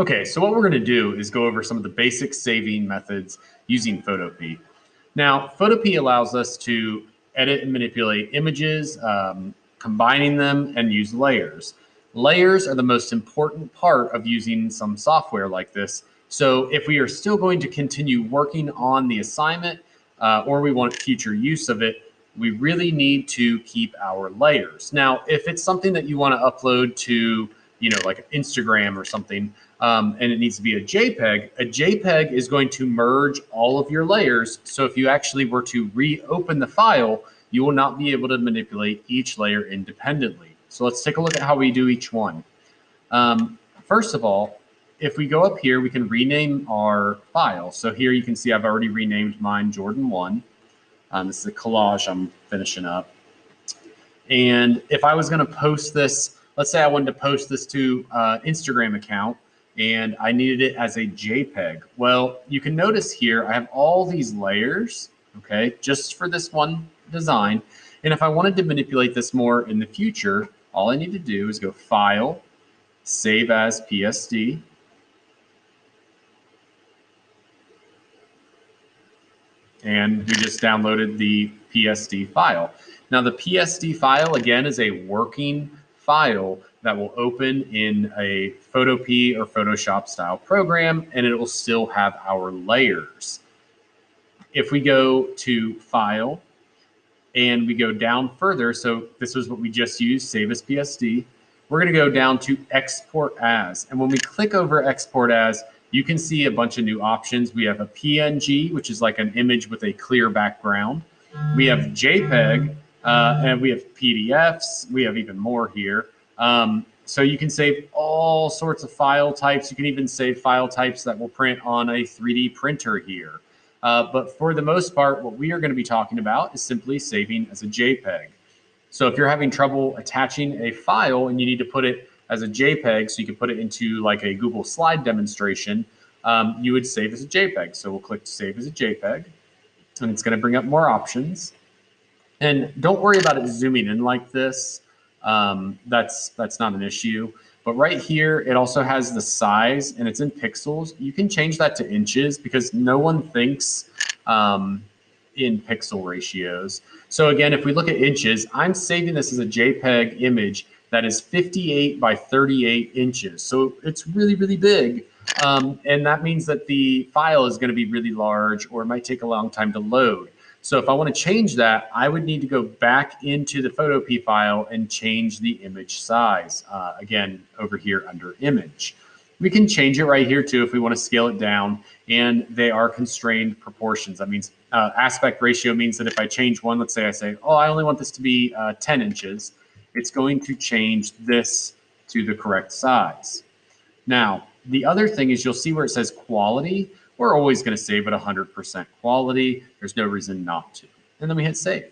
Okay, so what we're going to do is go over some of the basic saving methods using Photopea. Now, Photopea allows us to edit and manipulate images, combining them, and use layers. Layers are the most important part of using some software like this. So if we are still going to continue working on the assignment or we want future use of it, we really need to keep our layers. Now, if it's something that you want to upload to, like Instagram or something, and it needs to be a JPEG is going to merge all of your layers. So if you actually were to reopen the file, you will not be able to manipulate each layer independently. So let's take a look at how we do each one. First of all, if we go up here, we can rename our file. So here you can see I've already renamed mine Jordan 1. This is a collage I'm finishing up. And if I was going to post this, let's say I wanted to post this to Instagram account, and I needed it as a JPEG. Well, you can notice here I have all these layers, okay, just for this one design. And if I wanted to manipulate this more in the future, all I need to do is go File, Save as PSD. And we just downloaded the PSD file. Now the PSD file, again, is a working file that will open in a Photopea or Photoshop style program, and it will still have our layers. If we go to File and we go down further, so this was what we just used, Save as PSD, we're going to go down to Export As. And when we click over Export As, you can see a bunch of new options. We have a PNG, which is like an image with a clear background. We have JPEG, and we have PDFs. We have even more here. So you can save all sorts of file types. You can even save file types that will print on a 3D printer here. But for the most part, what we are going to be talking about is simply saving as a JPEG. So if you're having trouble attaching a file and you need to put it as a JPEG so you can put it into like a Google slide demonstration, you would save as a JPEG. So we'll click Save as a JPEG, and it's going to bring up more options. And don't worry about it zooming in like this. That's not an issue. But right here, it also has the size, and it's in pixels. You can change that to inches because no one thinks in pixel ratios. So again, if we look at inches, I'm saving this as a JPEG image that is 58 by 38 inches. So it's really, really big. And that means that the file is going to be really large, or it might take a long time to load. So if I want to change that, I would need to go back into the Photopea file and change the image size. Again, over here under image. We can change it right here too if we want to scale it down, and they are constrained proportions. That means aspect ratio means that if I change one, let's say I say, oh, I only want this to be 10 inches, it's going to change this to the correct size. Now, the other thing is you'll see where it says quality. We're always going to save at 100% quality. There's no reason not to. And then we hit save.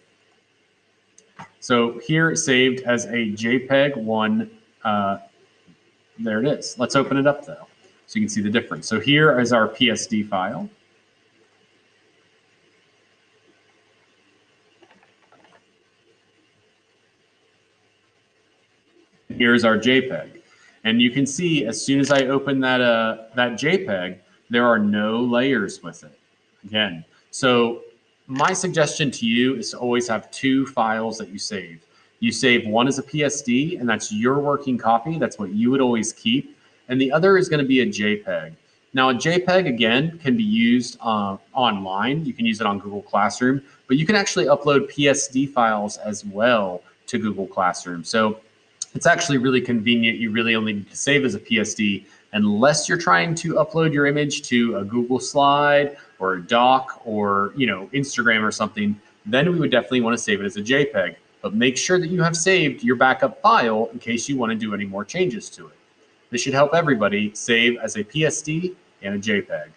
So here it's saved as a JPEG 1. There it is. Let's open it up though, so you can see the difference. So here is our PSD file. Here's our JPEG. And you can see as soon as I open that JPEG, there are no layers with it. Again, so my suggestion to you is to always have two files that you save. You save one as a PSD, and that's your working copy. That's what you would always keep. And the other is going to be a JPEG. Now, a JPEG, again, can be used online. You can use it on Google Classroom, but you can actually upload PSD files as well to Google Classroom. So it's actually really convenient. You really only need to save as a PSD unless you're trying to upload your image to a Google slide or a doc or Instagram or something. Then we would definitely want to save it as a JPEG. But make sure that you have saved your backup file in case you want to do any more changes to it. This should help everybody save as a PSD and a JPEG.